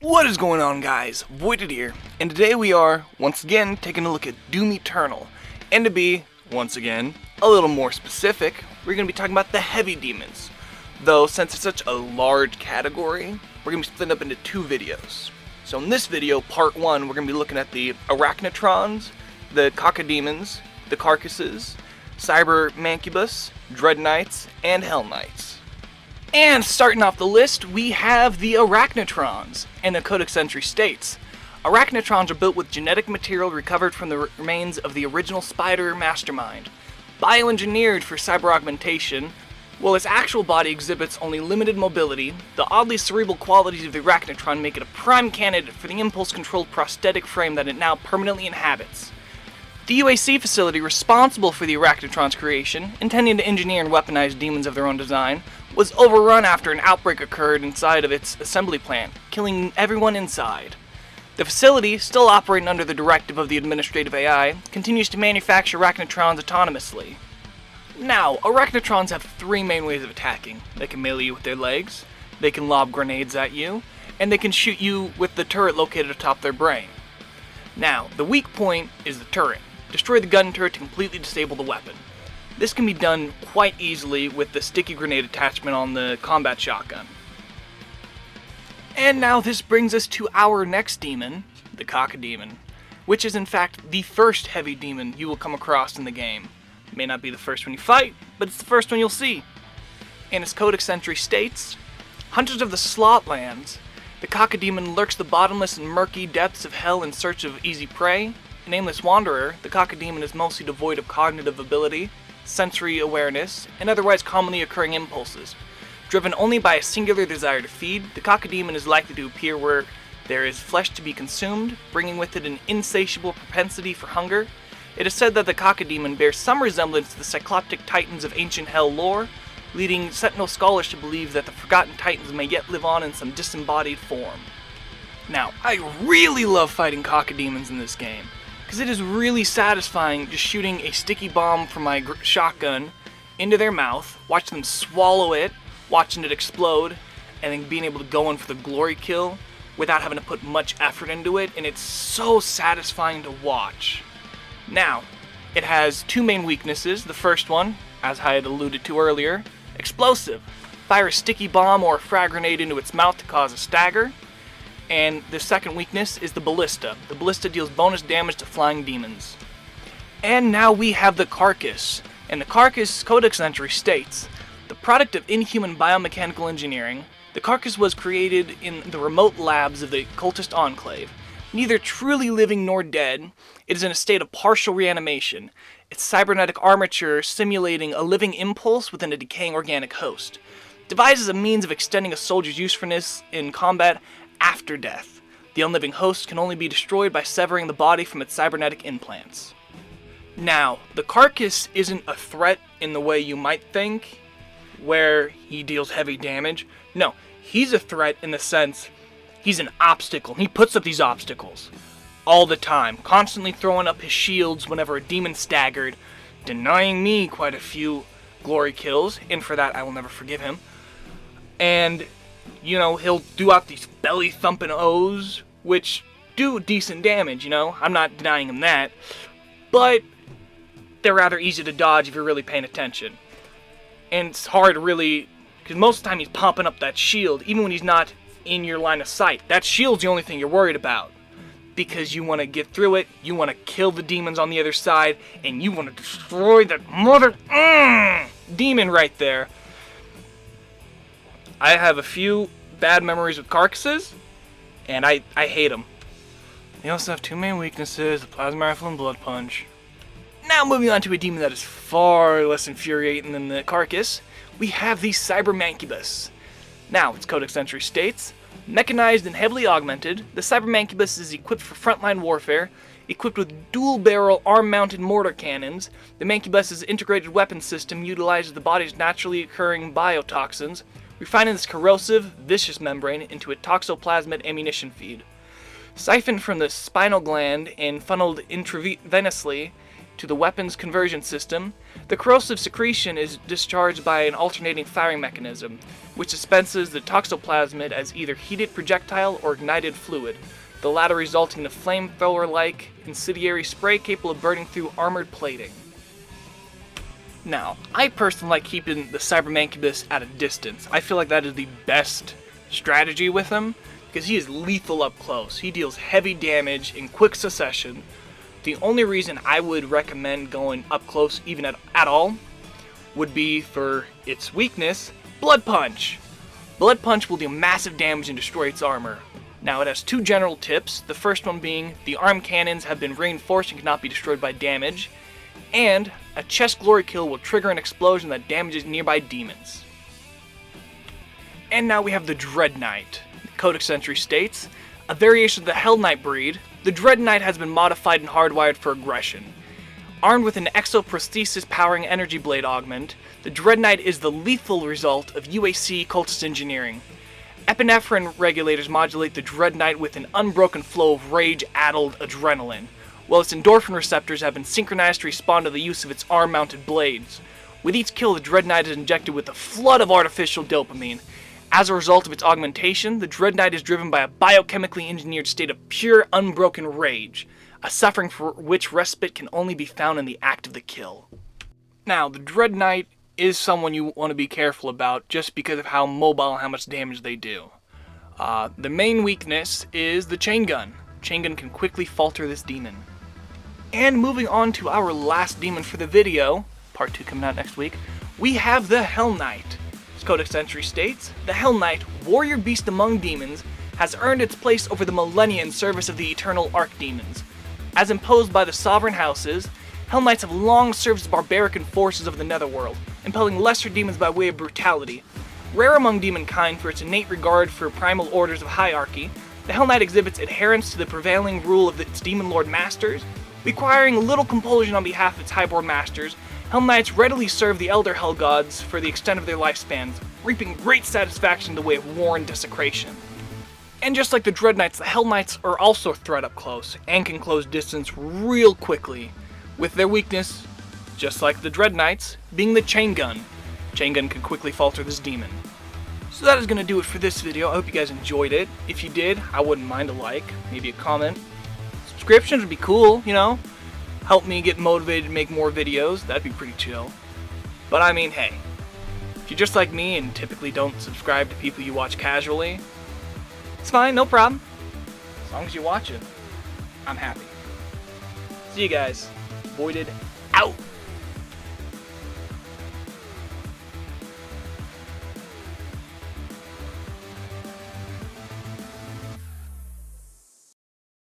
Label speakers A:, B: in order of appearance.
A: What is going on, guys? Voided here, and today we are, once again, taking a look at Doom Eternal. And to be, once again, a little more specific, we're going to be talking about the heavy demons. Though, since it's such a large category, we're going to be splitting up into two videos. So in this video, part one, we're going to be looking at the Arachnotrons, the Khakha Demons, the Carcasses, Cyberman Demon, Dread Knights, and Hell Knights. And starting off the list, we have the Arachnotrons, and the Codex entry states, Arachnotrons are built with genetic material recovered from the remains of the original Spider mastermind. Bioengineered for cyber augmentation, while its actual body exhibits only limited mobility, the oddly cerebral qualities of the Arachnotron make it a prime candidate for the impulse-controlled prosthetic frame that it now permanently inhabits. The UAC facility responsible for the Arachnotron's creation, intending to engineer and weaponize demons of their own design, was overrun after an outbreak occurred inside of its assembly plant, killing everyone inside. The facility, still operating under the directive of the administrative AI, continues to manufacture Arachnotrons autonomously. Now, Arachnotrons have three main ways of attacking. They can melee you with their legs, they can lob grenades at you, and they can shoot you with the turret located atop their brain. Now, the weak point is the turret. Destroy the gun turret to completely disable the weapon. This can be done quite easily with the sticky grenade attachment on the combat shotgun. And now this brings us to our next demon, the Khakha Demon, which is in fact the first heavy demon you will come across in the game. It may not be the first one you fight, but it's the first one you'll see. And its codex entry states, Hunters of the Slotlands, the Khakha Demon lurks the bottomless and murky depths of hell in search of easy prey. A nameless wanderer, the Khakha Demon is mostly devoid of cognitive ability, sensory awareness, and otherwise commonly occurring impulses. Driven only by a singular desire to feed, the Khakha Demon is likely to appear where there is flesh to be consumed, bringing with it an insatiable propensity for hunger. It is said that the Khakha Demon bears some resemblance to the cycloptic titans of ancient hell lore, leading Sentinel scholars to believe that the forgotten titans may yet live on in some disembodied form. Now, I really love fighting Khakha Demons in this game, because it is really satisfying just shooting a sticky bomb from my shotgun into their mouth, watching them swallow it, watching it explode, and then being able to go in for the glory kill without having to put much effort into it, and it's so satisfying to watch. Now, it has two main weaknesses. The first one, as I had alluded to earlier, explosive. Fire a sticky bomb or a frag grenade into its mouth to cause a stagger. And the second weakness is the ballista. The ballista deals bonus damage to flying demons. And now we have the Carcass. And the Carcass codex entry states, the product of inhuman biomechanical engineering, the Carcass was created in the remote labs of the cultist enclave. Neither truly living nor dead, it is in a state of partial reanimation, its cybernetic armature simulating a living impulse within a decaying organic host. Devised as a means of extending a soldier's usefulness in combat after death. The unliving host can only be destroyed by severing the body from its cybernetic implants. Now, the Carcass isn't a threat in the way you might think, where he deals heavy damage. No, he's a threat in the sense he's an obstacle. He puts up these obstacles all the time, constantly throwing up his shields whenever a demon staggered, denying me quite a few glory kills, and for that I will never forgive him. And he'll do out these belly-thumping O's, which do decent damage, I'm not denying him that. But they're rather easy to dodge if you're really paying attention. And it's hard to really, because most of the time he's pumping up that shield, even when he's not in your line of sight. That shield's the only thing you're worried about. Because you want to get through it, you want to kill the demons on the other side, and you want to destroy that mother demon right there. I have a few bad memories with Carcasses, and I hate them. They also have two main weaknesses, the Plasma Rifle and Blood Punch. Now moving on to a demon that is far less infuriating than the Carcass, we have the Cyberman Demon. Now, its codex entry states, mechanized and heavily augmented, the Cyberman Demon is equipped for frontline warfare. Equipped with dual-barrel arm-mounted mortar cannons, the Mancubus's integrated weapon system utilizes the body's naturally occurring biotoxins, refining this corrosive, vicious membrane into a toxoplasmid ammunition feed. Siphoned from the spinal gland and funneled intravenously to the weapon's conversion system, the corrosive secretion is discharged by an alternating firing mechanism, which dispenses the toxoplasmid as either heated projectile or ignited fluid, the latter resulting in a flamethrower-like incendiary spray capable of burning through armored plating. Now, I personally like keeping the Cyberman at a distance. I feel like that is the best strategy with him, because he is lethal up close. He deals heavy damage in quick succession. The only reason I would recommend going up close even at all would be for its weakness, Blood Punch. Blood Punch will deal massive damage and destroy its armor. Now, it has two general tips, the first one being the arm cannons have been reinforced and cannot be destroyed by damage, and a chest glory kill will trigger an explosion that damages nearby demons. And now we have the Dread Knight. The Codex entry states, a variation of the Hell Knight breed, the Dread Knight has been modified and hardwired for aggression. Armed with an exoprosthesis powering energy blade augment, the Dread Knight is the lethal result of UAC cultist engineering. Epinephrine regulators modulate the Dread Knight with an unbroken flow of rage-addled adrenaline, while its endorphin receptors have been synchronized to respond to the use of its arm-mounted blades. With each kill, the Dread Knight is injected with a flood of artificial dopamine. As a result of its augmentation, the Dread Knight is driven by a biochemically engineered state of pure, unbroken rage, a suffering for which respite can only be found in the act of the kill. Now, the Dread Knight is someone you want to be careful about just because of how mobile and how much damage they do. The main weakness is the chain gun. Chain gun can quickly falter this demon. And moving on to our last demon for the video, part 2 coming out next week, we have the Hell Knight. As Codex entry states, the Hell Knight, warrior beast among demons, has earned its place over the millennia in service of the eternal archdemons. As imposed by the sovereign houses, Hell Knights have long served as barbaric forces of the netherworld, impelling lesser demons by way of brutality. Rare among demonkind for its innate regard for primal orders of hierarchy, the Hell Knight exhibits adherence to the prevailing rule of its demon lord masters. Requiring little compulsion on behalf of its highborn masters, Hell Knights readily serve the elder Hell Gods for the extent of their lifespans, reaping great satisfaction in the way of war and desecration. And just like the Dread Knights, the Hell Knights are also a threat up close, and can close distance real quickly, with their weakness, just like the Dread Knights, being the chain gun. Chain gun can quickly falter this demon. So that is going to do it for this video. I hope you guys enjoyed it. If you did, I wouldn't mind a like, maybe a comment. Subscriptions would be cool, you know? Help me get motivated to make more videos. That'd be pretty chill. But I mean, hey, if you're just like me and typically don't subscribe to people you watch casually, it's fine, no problem. As long as you watch it, I'm happy. See you guys. Voided out.